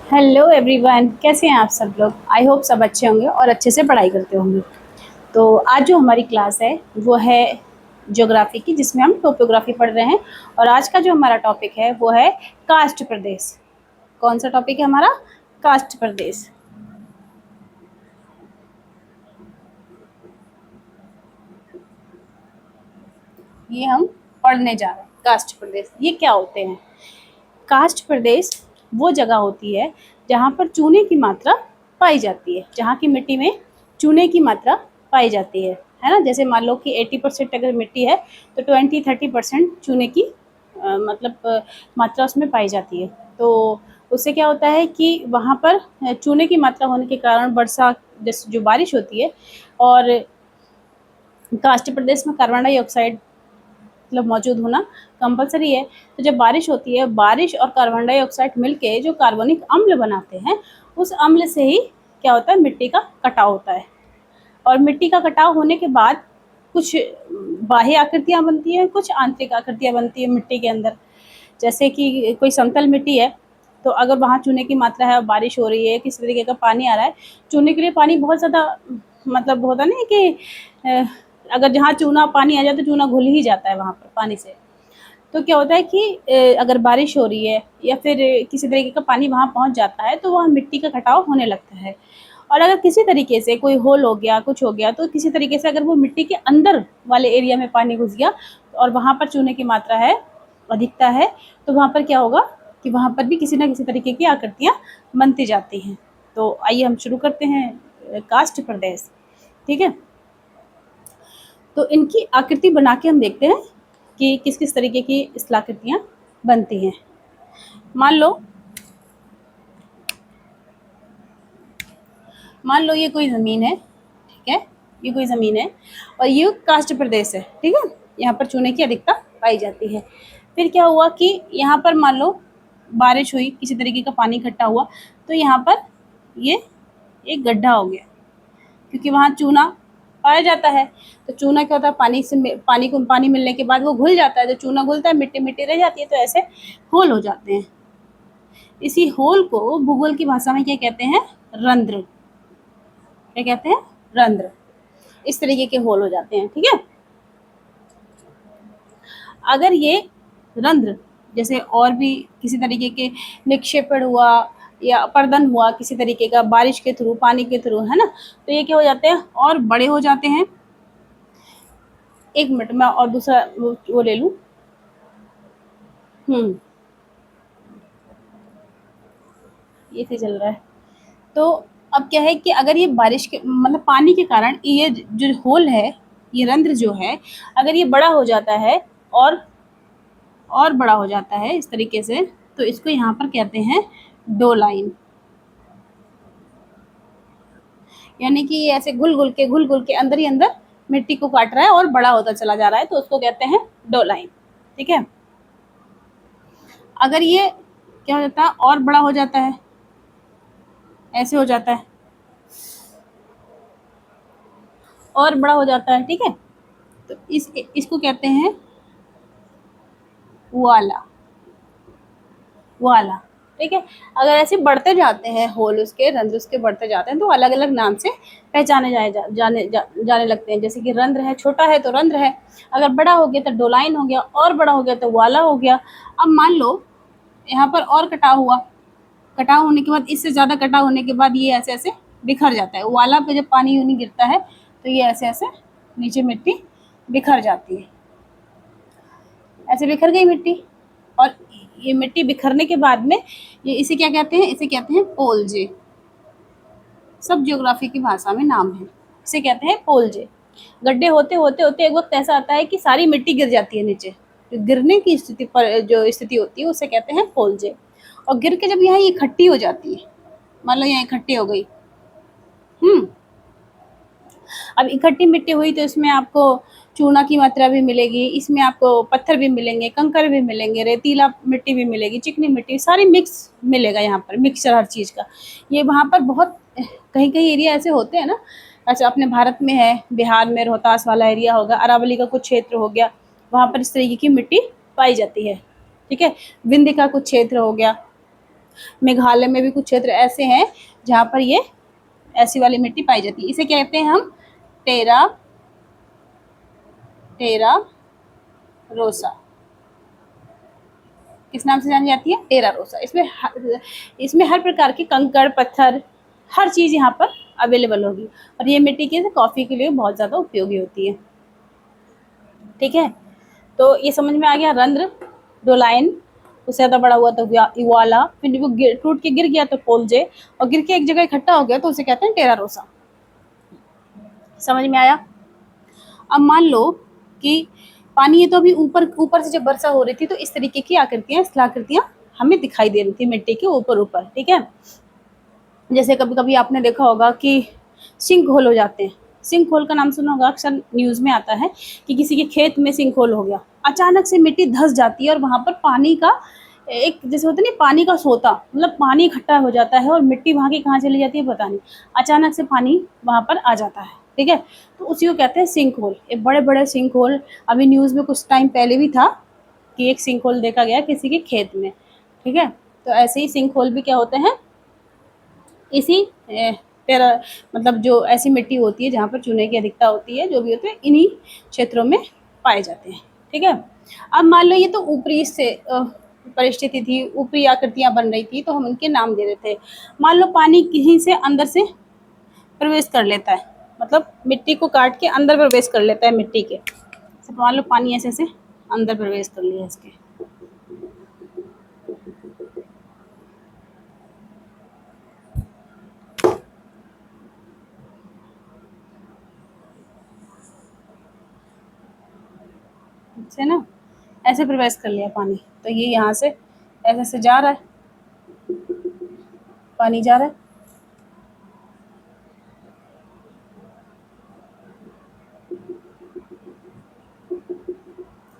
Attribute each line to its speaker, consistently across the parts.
Speaker 1: Hello everyone, कैसे हैं आप सब लोग। आई होप सब अच्छे होंगे और अच्छे से पढ़ाई करते होंगे। तो आज जो हमारी क्लास है वो है ज्योग्राफी की, जिसमें हम टोपोग्राफी पढ़ रहे हैं। और आज का जो हमारा टॉपिक है वो है कास्ट प्रदेश। कौन सा टॉपिक है हमारा? कास्ट प्रदेश। ये हम पढ़ने जा रहे हैं। कास्ट प्रदेश ये क्या होते हैं? कास्ट प्रदेश वो जगह होती है जहाँ पर चूने की मात्रा पाई जाती है, जहाँ की मिट्टी में चूने की मात्रा पाई जाती है ना। जैसे मान लो कि 80% अगर मिट्टी है तो 20-30% चूने की मात्रा उसमें पाई जाती है। तो उससे क्या होता है कि वहाँ पर चूने की मात्रा होने के कारण वर्षा, जैसे जो बारिश होती है, और कास्ट प्रदेश में कार्बन डाइऑक्साइड मौजूद होना कंपलसरी है। तो जब बारिश होती है, बारिश और कार्बन डाइऑक्साइड मिलके जो कार्बनिक अम्ल बनाते हैं, उस अम्ल से ही क्या होता है, मिट्टी का कटाव होता है। और मिट्टी का कटाव होने के बाद कुछ बाह्य आकृतियाँ बनती हैं, कुछ आंतरिक आकृतियाँ बनती है मिट्टी के अंदर। जैसे कि कोई समतल मिट्टी है तो अगर वहाँ चूने की मात्रा है और बारिश हो रही है, किसी तरीके का पानी आ रहा है, चूने के लिए पानी बहुत ज़्यादा होता नहीं कि अगर जहाँ चूना पानी आ जाए तो चूना घुल ही जाता है वहाँ पर पानी से। तो क्या होता है कि अगर बारिश हो रही है या फिर किसी तरीके का पानी वहाँ पहुँच जाता है तो वहाँ मिट्टी का कटाव होने लगता है। और अगर किसी तरीके से कोई होल हो गया, कुछ हो गया, तो किसी तरीके से अगर वो मिट्टी के अंदर वाले एरिया में पानी घुस गया और वहाँ पर चूने की मात्रा है, अधिकता है, तो वहाँ पर क्या होगा कि वहाँ पर भी किसी न किसी तरीके की आकृतियाँ बनती जाती हैं। तो आइए हम शुरू करते हैं कास्ट प्रदेश। ठीक है, तो इनकी आकृति बना के हम देखते हैं कि किस किस तरीके की स्थलाकृतियाँ बनती हैं। मान लो ये कोई ज़मीन है, ठीक है, ये कोई ज़मीन है और ये कास्ट प्रदेश है, ठीक है। यहाँ पर चूने की अधिकता पाई जाती है। फिर क्या हुआ कि यहाँ पर मान लो बारिश हुई, किसी तरीके का पानी इकट्ठा हुआ, तो यहाँ पर ये एक गड्ढा हो गया, क्योंकि वहाँ चूना पाया जाता है। तो चूना क्या होता है, पानी मिलने के बाद वो घुल जाता है। जब चूना घुलता है, मिट्टी मिट्टी रह जाती है, तो ऐसे होल हो जाते हैं। इसी होल को भूगोल की भाषा में क्या कहते हैं? रंध्र। क्या कहते हैं? रंध्र। इस तरीके के होल हो जाते हैं, ठीक है। अगर ये रंध्र जैसे और भी किसी तरीके के निक्षेपण हुआ या अपर्दन हुआ किसी तरीके का, बारिश के थ्रू, पानी के थ्रू, है ना, तो ये क्या हो जाते हैं और बड़े हो जाते हैं। एक मिनट में और दूसरा वो ले लूं। ये से चल रहा है। तो अब क्या है कि अगर ये बारिश के पानी के कारण ये जो होल है, ये रंध्र जो है, अगर ये बड़ा हो जाता है और बड़ा हो जाता है इस तरीके से, तो इसको यहाँ पर कहते हैं डो लाइन। यानी कि ये ऐसे घुल घुल के अंदर ही अंदर मिट्टी को काट रहा है और बड़ा होता चला जा रहा है, तो उसको कहते हैं डो लाइन, ठीक है। अगर ये क्या हो जाता है और बड़ा हो जाता है, ऐसे हो जाता है और बड़ा हो जाता है, ठीक है, तो इसको कहते हैं वाला। वाला, ठीक है। अगर ऐसे बढ़ते जाते हैं होल, उसके रंध्र उसके बढ़ते जाते हैं, तो अलग अलग नाम से पहचाने जाने लगते हैं। जैसे कि रंध्र है, छोटा है तो रंध्र है, अगर बड़ा हो गया तो डोलाइन हो गया, और बड़ा हो गया तो वाला हो गया। अब मान लो यहाँ पर और कटाव हुआ, कटाव होने के बाद, इससे ज़्यादा कटाव होने के बाद ये ऐसे ऐसे बिखर जाता है। वाला पे जब पानी यूं नहीं गिरता है तो ये ऐसे ऐसे नीचे मिट्टी बिखर जाती है, ऐसे बिखर गई मिट्टी। और ये मिट्टी बिखरने के बाद में ये इसे क्या कहते हैं? इसे कहते हैं पोलजे। सब ज्योग्राफी की भाषा में नाम है, इसे कहते हैं पोलजे। गड्ढे होते होते होते एक वक्त ऐसा आता है कि सारी मिट्टी गिर जाती है नीचे। जो गिरने की स्थिति पर जो स्थिति होती है उसे कहते हैं पोलजे। और गिर के जब यहाँ इकट्ठी हो जाती है, मान लो यहाँ इकट्ठी हो गई, अब इकट्ठी मिट्टी हुई तो इसमें आपको चूना की मात्रा भी मिलेगी, इसमें आपको पत्थर भी मिलेंगे, कंकर भी मिलेंगे, रेतीला मिट्टी भी मिलेगी, चिकनी मिट्टी, सारी मिक्स मिलेगा यहाँ पर, मिक्सचर हर चीज़ का। ये वहाँ पर बहुत कहीं कहीं एरिया ऐसे होते हैं ना, अच्छा अपने भारत में है, बिहार में रोहतास वाला एरिया होगा, अरावली का कुछ क्षेत्र हो गया, वहाँ पर इस तरीके की मिट्टी पाई जाती है, ठीक है। विंध्य का कुछ क्षेत्र हो गया, मेघालय में भी कुछ क्षेत्र ऐसे हैं जहाँ पर ये ऐसी वाली मिट्टी पाई जाती है। इसे कहते हैं हम टेरा टेरा रोसा। किस नाम से जानी जाती है? टेरा रोसा। इसमें हर प्रकार के कंकड़ पत्थर हर चीज़ यहाँ पर अवेलेबल होगी और ये मिट्टी के कॉफ़ी के लिए बहुत ज़्यादा उपयोगी होती है। ठीक है, तो ये समझ में आ गया। रंध्र, डोलाइन, उससे ज़्यादा बड़ा हुआ तो इवाला, फिर वो टूट के गिर गया तो पोल्जे, और गिर के एक जगह इकट्ठा हो गया तो उसे कहते हैं टेरा रोसा। समझ में आया? अब मान लो कि पानी, ये तो अभी ऊपर ऊपर से जब वर्षा हो रही थी तो इस तरीके की आकृतियां, स्थलाकृतियां हमें दिखाई दे रही थी मिट्टी के ऊपर ऊपर। ठीक है, जैसे कभी कभी आपने देखा होगा कि सिंक होल हो जाते हैं। सिंक होल का नाम सुना होगा, अक्सर न्यूज़ में आता है कि किसी के खेत में सिंक होल हो गया, अचानक से मिट्टी धंस जाती है और वहाँ पर पानी का एक, जैसे होता है ना पानी का सोता, मतलब पानी इकट्ठा हो जाता है और मिट्टी वहाँ की कहाँ चली जाती है पता नहीं, अचानक से पानी वहाँ पर आ जाता है। ठीक है, तो उसी को कहते हैं सिंक होल। एक बड़े बड़े सिंक होल, अभी न्यूज़ में कुछ टाइम पहले भी था कि एक सिंक होल देखा गया किसी के खेत में। ठीक है, तो ऐसे ही सिंक होल भी क्या होते हैं, इसी तेरा मतलब जो ऐसी मिट्टी होती है जहाँ पर चूने की अधिकता होती है, जो भी होते हैं इन्हीं क्षेत्रों में पाए जाते हैं। ठीक है, अब मान लो ये तो ऊपरी से परिस्थिति थी, ऊपरी आकृतियाँ बन रही थी तो हम उनके नाम दे रहे थे। मान लो पानी कहीं से अंदर से प्रवेश कर लेता है, मतलब मिट्टी को काट के अंदर प्रवेश कर लेता है मिट्टी के। मान लो पानी ऐसे से अंदर प्रवेश कर लिया इसके, से ना ऐसे प्रवेश कर लिया पानी, तो ये यहाँ से ऐसे से जा रहा है, पानी जा रहा है।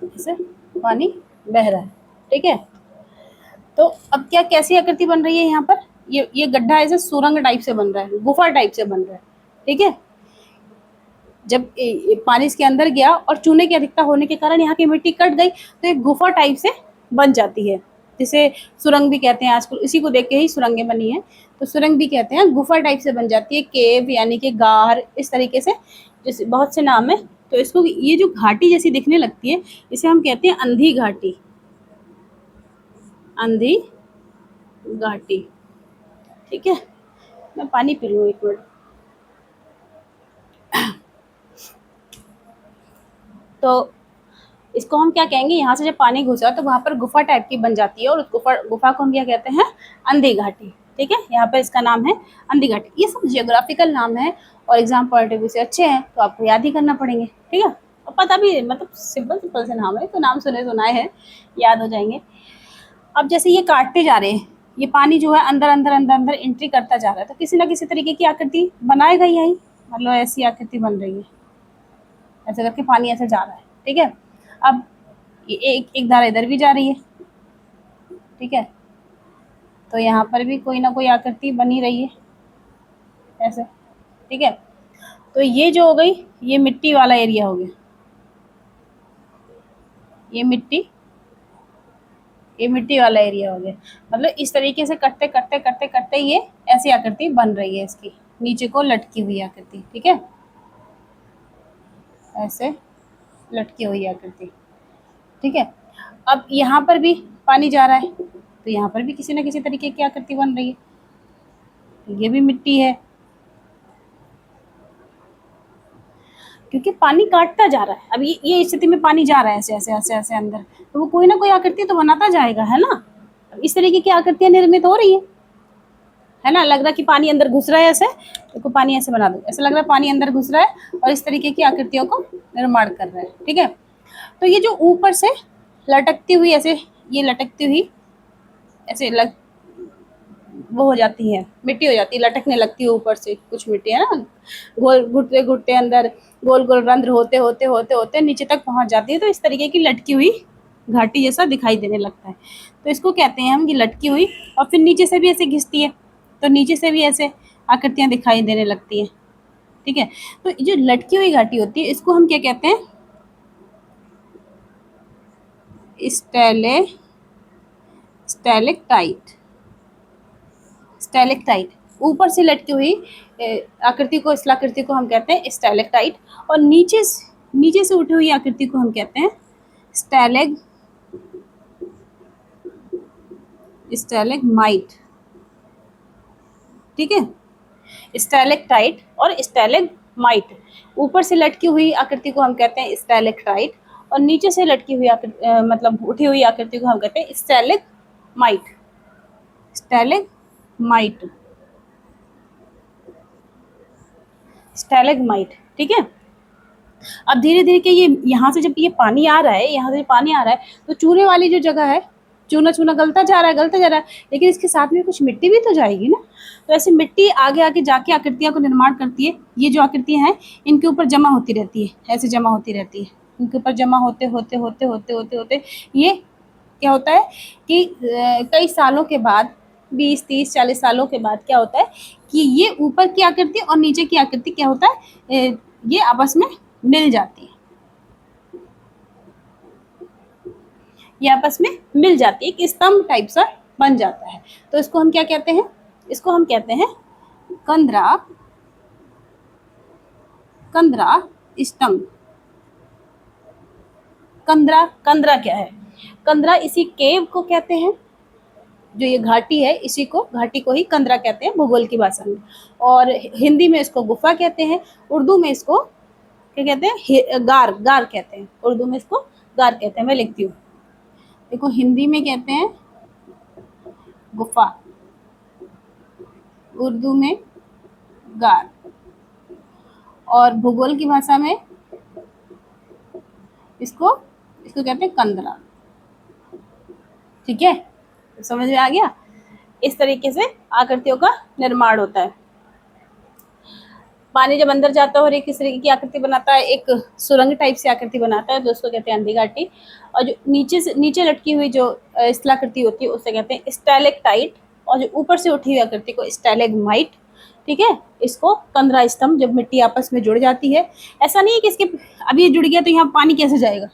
Speaker 1: ऐसे पानी बह रहा है। ठीक है, तो अब क्या, कैसी आकृति बन रही है यहाँ पर, ये गड्ढा ऐसे सुरंग टाइप से बन रहा है, गुफा टाइप से बन रहा है। ठीक है, जब पानी इसके अंदर गया और चूने की अधिकता होने के कारण यहाँ की मिट्टी कट गई तो एक गुफा टाइप से बन जाती है, जिसे सुरंग भी कहते हैं। आजकल इसी को देख के ही सुरंगें बनी है, तो सुरंग भी कहते हैं। गुफा टाइप से बन जाती है, केव यानी कि गार, इस तरीके से जैसे बहुत से नाम है। तो इसको, ये जो घाटी जैसी दिखने लगती है इसे हम कहते हैं अंधी घाटी, अंधी घाटी। ठीक है, मैं पानी पी लूँ एक मिनट। तो इसको हम क्या कहेंगे, यहाँ से जब पानी घुसा तो वहाँ पर गुफा टाइप की बन जाती है और उस गुफा को हम क्या कहते हैं, अंधी घाटी। ठीक है, यहाँ पर इसका नाम है अंधी घाटी। ये सब जियोग्राफिकल नाम है और एग्जाम पॉइंट ऑफ व्यू से अच्छे हैं तो आपको याद ही करना पड़ेंगे। ठीक है, और पता भी, मतलब सिंपल सिंपल से नाम है तो नाम सुने सुनाए हैं, याद हो जाएंगे। अब जैसे ये काटते जा रहे हैं, ये पानी जो है अंदर अंदर अंदर अंदर एंट्री करता जा रहा है, तो किसी ना किसी तरीके की आकृति बनाएगा यही, मतलब ऐसी आकृति बन रही है, ऐसे करके पानी ऐसे जा रहा है। ठीक है, अब एक धारा इधर भी जा रही है। ठीक है, तो यहाँ पर भी कोई ना कोई आकृति बनी रही है ऐसे। ठीक है, तो ये जो हो गई, ये मिट्टी वाला एरिया हो गया, ये मिट्टी वाला एरिया हो गया। मतलब इस तरीके से करते करते करते करते ये ऐसी आकृति बन रही है, इसकी नीचे को लटकी हुई आकृति। ठीक है, ऐसे लटकी हुई आकृति। ठीक है, अब यहाँ पर भी पानी जा रहा है तो यहाँ पर भी किसी न किसी तरीके की आकृति बन रही है, तो ये भी मिट्टी है, क्योंकि पानी काटता जा रहा है। अब ये स्थिति में पानी जा रहा है ऐसे ऐसे ऐसे ऐसे अंदर, तो वो कोई ना कोई आकृति तो बनाता जाएगा, है ना। इस तरीके की आकृतियां निर्मित हो रही है ना। लग रहा है कि पानी अंदर घुस रहा है, ऐसे देखो पानी ऐसे बना दो, ऐसा लग रहा है पानी अंदर घुस रहा है और इस तरीके की आकृतियों को निर्माण कर रहा है। ठीक है, तो ये जो ऊपर से लटकती हुई ऐसे, ये लटकती हुई ऐसे वो हो जाती है, मिट्टी हो जाती है, लटकने लगती है ऊपर से कुछ मिट्टी, है ना। गोल घुटते घुटते अंदर गोल गोल रंध्र होते होते होते होते नीचे तक पहुंच जाती है, तो इस तरीके की लटकी हुई घाटी जैसा दिखाई देने लगता है। तो इसको कहते हैं हम कि लटकी हुई, और फिर नीचे से भी ऐसे घिसती है तो नीचे से भी ऐसे आकृतियां दिखाई देने लगती हैं। ठीक है, तो जो लटकी हुई घाटी होती है इसको हम क्या कहते हैं, स्टैलेक्टाइट। स्टैलेक्टाइट, ऊपर से लटकी हुई आकृति को, स्थलाकृति को हम कहते हैं स्टैलेक्टाइट, और नीचे से उठी हुई आकृति को हम कहते हैं स्टैलेगमाइट। ठीक है, स्टैलेक्टाइट और स्टैलेगमाइट, ऊपर से लटकी हुई आकृति को हम कहते हैं स्टैलेक्टाइट, और नीचे से लटकी हुई मतलब उठी हुई आकृति को हम कहते हैं स्टैलेगमाइट। स्टैलेगमाइट, स्टैलेगमाइट। ठीक है, अब धीरे धीरे के ये यहाँ से जब ये पानी आ रहा है, यहाँ से पानी आ रहा है, तो चूने वाली जो जगह है, चूना चूना गलता जा रहा है, गलता जा रहा है, लेकिन इसके साथ में कुछ मिट्टी भी तो जाएगी ना। तो ऐसे मिट्टी आगे आगे जाके आकृतियाँ को निर्माण करती है। ये जो आकृतियाँ हैं इनके ऊपर जमा होती रहती है, ऐसे जमा होती रहती है, इनके ऊपर जमा होते होते होते होते होते होते ये क्या होता है कि कई सालों के बाद, 20, 30, 40 सालों के बाद क्या होता है कि ये ऊपर की आकृति और नीचे की आकृति क्या होता है, ये आपस में मिल जाती है, ये आपस में मिल जाती है, एक स्तंभ टाइप सा बन जाता है। तो इसको हम क्या कहते हैं, इसको हम कहते हैं कंदरा, कंदरा स्तंभ। कंदरा, कंदरा क्या है, कंदरा इसी केव को कहते हैं, जो ये घाटी है इसी को, घाटी को ही कंदरा कहते हैं भूगोल की भाषा में, और हिंदी में इसको गुफा कहते हैं, उर्दू में इसको क्या कहते हैं, गार, गार कहते हैं, उर्दू में इसको गार कहते हैं। मैं लिखती हूँ, देखो हिंदी में कहते हैं गुफा, उर्दू में गार, और भूगोल की भाषा में इसको कहते हैं कंदरा। ठीक है, तो समझ में आ गया, इस तरीके से आकृतियों का निर्माण होता है। पानी जब अंदर जाता है और एक इस तरीके की आकृति बनाता है, एक सुरंग टाइप से आकृति बनाता है, तो उसको कहते हैं अंधी घाटी। और जो नीचे लटकी हुई जो स्थलाकृति होती है उसे कहते हैं स्टैलेक्टाइट, और जो ऊपर से उठी हुई आकृति को स्टैलेगमाइट। ठीक है, इसको कंदरा स्तंभ, जब मिट्टी आपस में जुड़ जाती है। ऐसा नहीं है कि इसके अभी ये जुड़ गया तो यहाँ पानी कैसे जाएगा,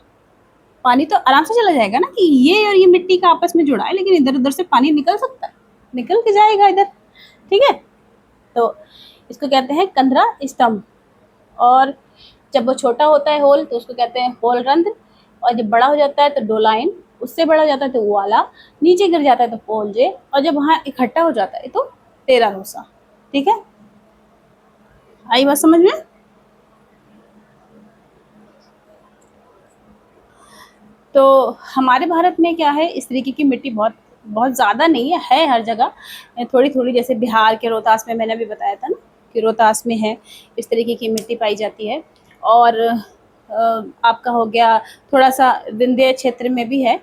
Speaker 1: पानी तो आराम से चला जाएगा ना, कि ये और ये मिट्टी का आपस में जुड़ा है, लेकिन इधर उधर से पानी निकल सकता है, निकल के जाएगा इधर। ठीक है, तो इसको कहते हैं कंदरा स्तंभ। और जब वो छोटा होता है होल तो उसको कहते हैं होल रंध्र, और जब बड़ा हो जाता है तो डोलाइन, उससे बड़ा हो जाता है तो वाला, नीचे गिर जाता है तो पोलजे, और जब वहाँ इकट्ठा हो जाता है तो टेरारोसा। ठीक है, आई बात समझ में। तो हमारे भारत में क्या है, इस तरीके की मिट्टी बहुत बहुत ज़्यादा नहीं है, है हर जगह थोड़ी थोड़ी, जैसे बिहार के रोहतास में, मैंने अभी बताया था ना कि रोहतास में है, इस तरीके की मिट्टी पाई जाती है। और आपका हो गया थोड़ा सा विंध्य क्षेत्र में भी है,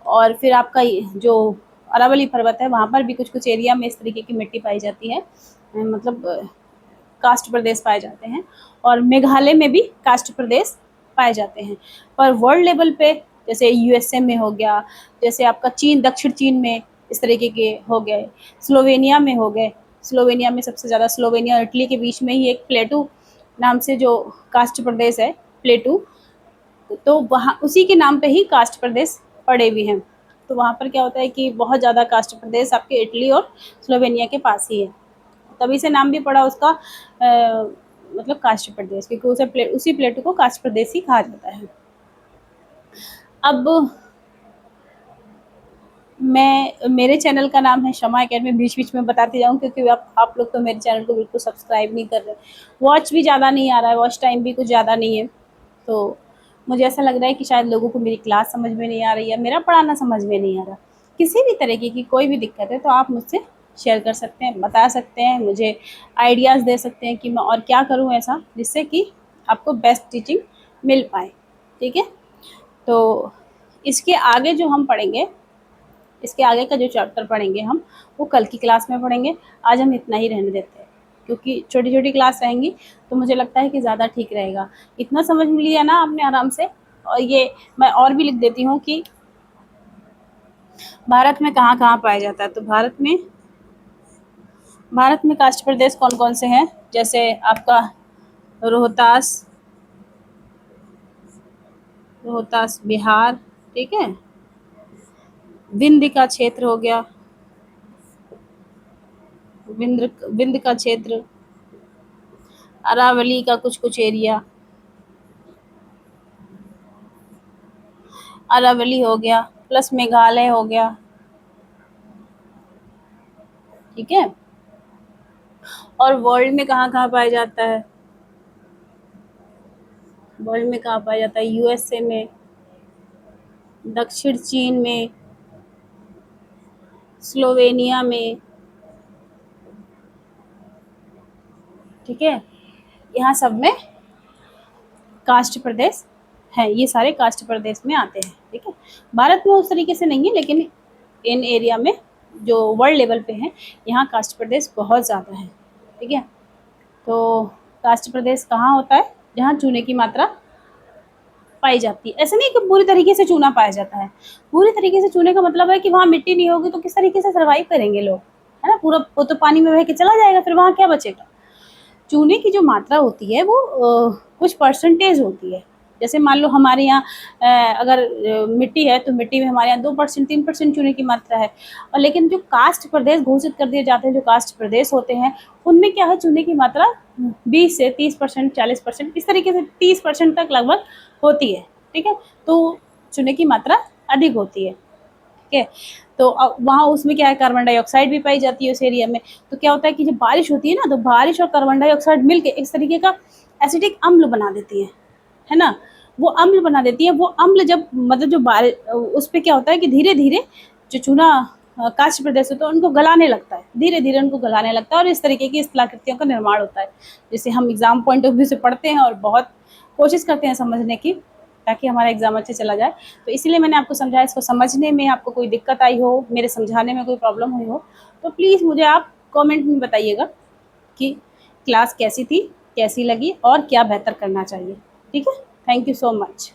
Speaker 1: और फिर आपका जो अरावली पर्वत है वहाँ पर भी कुछ कुछ एरिया में इस तरीके की मिट्टी पाई जाती है, मतलब कास्ट प्रदेश पाए जाते हैं, और मेघालय में भी कास्ट प्रदेश पाए जाते हैं। पर वर्ल्ड लेवल पे जैसे यूएसए में हो गया, जैसे आपका चीन, दक्षिण चीन में इस तरीके के हो गए, स्लोवेनिया में हो गए, स्लोवेनिया में सबसे ज़्यादा, स्लोवेनिया और इटली के बीच में ही एक प्लेटू नाम से जो कास्ट प्रदेश है, प्लेटू, तो वहाँ उसी के नाम पे ही कास्ट प्रदेश पड़े हुए हैं। तो वहाँ पर क्या होता है कि बहुत ज़्यादा कास्ट प्रदेश आपके इटली और स्लोवेनिया के पास ही है, तभी से नाम भी पड़ा उसका मतलब कास्ट प्रदेश, क्योंकि उसी प्लेटू को कास्ट प्रदेश ही कहा जाता है। अब मेरे चैनल का नाम है शमा एकेडमी, बीच बीच में बताते जाऊँ क्योंकि आप लोग तो मेरे चैनल को बिल्कुल सब्सक्राइब नहीं कर रहे, वॉच भी ज़्यादा नहीं आ रहा है, वॉच टाइम भी कुछ ज़्यादा नहीं है, तो मुझे ऐसा लग रहा है कि शायद लोगों को मेरी क्लास समझ में नहीं आ रही है, मेरा पढ़ाना समझ में नहीं आ रहा। किसी भी तरीके की कोई भी दिक्कत है तो आप मुझसे शेयर कर सकते हैं, बता सकते हैं, मुझे आइडियाज़ दे सकते हैं कि मैं और क्या करूँ ऐसा जिससे कि आपको बेस्ट टीचिंग मिल पाए। ठीक है, तो इसके आगे जो हम पढ़ेंगे, इसके आगे का जो चैप्टर पढ़ेंगे हम, वो कल की क्लास में पढ़ेंगे। आज हम इतना ही रहने देते हैं, क्योंकि छोटी छोटी क्लास रहेंगी तो मुझे लगता है कि ज़्यादा ठीक रहेगा। इतना समझ लिया ना आपने आराम से। और ये मैं और भी लिख देती हूँ कि भारत में कहाँ कहाँ पाया जाता है। तो भारत में कास्ट प्रदेश कौन कौन से हैं, जैसे आपका रोहतास बिहार, ठीक है, विंध्य का क्षेत्र हो गया, विंध्य का क्षेत्र, अरावली का कुछ कुछ एरिया, अरावली हो गया, प्लस मेघालय हो गया, ठीक है। और वर्ल्ड में कहाँ कहाँ पाया जाता है? वर्ल्ड में कहाँ पाया जाता है? यूएसए में, दक्षिण चीन में, स्लोवेनिया में, ठीक है। यहाँ सब में कास्ट प्रदेश है, ये सारे कास्ट प्रदेश में आते हैं, ठीक है। भारत में उस तरीके से नहीं है, लेकिन इन एरिया में जो वर्ल्ड लेवल पे हैं, यहाँ कास्ट प्रदेश बहुत ज़्यादा है, ठीक है। तो कास्ट प्रदेश कहाँ होता है? जहाँ चूने की मात्रा पाई जाती है। ऐसा नहीं कि पूरी तरीके से चूना पाया जाता है। पूरी तरीके से चूने का मतलब है कि वहाँ मिट्टी नहीं होगी तो किस तरीके से सर्वाइव करेंगे लोग, है ना। पूरा वो तो पानी में बह के चला जाएगा, फिर वहाँ क्या बचेगा। चूने की जो मात्रा होती है वो कुछ परसेंटेज होती है। जैसे मान लो हमारे यहाँ अगर मिट्टी है तो मिट्टी में हमारे यहाँ 2% 3% चूने की मात्रा है। और लेकिन जो कास्ट प्रदेश घोषित कर दिए जाते हैं, जो कास्ट प्रदेश होते हैं, उनमें क्या है, चूने की मात्रा 20 से 30%, 40%, इस तरीके से 30% तक लगभग होती है, ठीक है। तो चूने की मात्रा अधिक होती है, ठीक है। तो अब वहाँ उसमें क्या है, कार्बन डाइऑक्साइड भी पाई जाती है उस एरिया में। तो क्या होता है कि जब बारिश होती है ना, तो बारिश और कार्बन डाइऑक्साइड मिलके एक तरीके का एसिडिक अम्ल बना देती है ना। वो अम्ल बना देती है। वो अम्ल जब मतलब जो बारिश, उस पर क्या होता है कि धीरे धीरे जो चूना काष्ठ प्रदेश होता है उनको गलाने लगता है, धीरे धीरे उनको गलाने लगता है, और इस तरीके की स्थलाकृतियों का निर्माण होता है, जिसे हम एग्जाम पॉइंट ऑफ व्यू से पढ़ते हैं और बहुत कोशिश करते हैं समझने की, ताकि हमारा एग्जाम अच्छे चला जाए। तो इसीलिए मैंने आपको समझाया। इसको समझने में आपको कोई दिक्कत आई हो, मेरे समझाने में कोई प्रॉब्लम हुई हो, तो प्लीज़ मुझे आप कमेंट में बताइएगा कि क्लास कैसी थी, कैसी लगी और क्या बेहतर करना चाहिए, ठीक है। Thank you so much.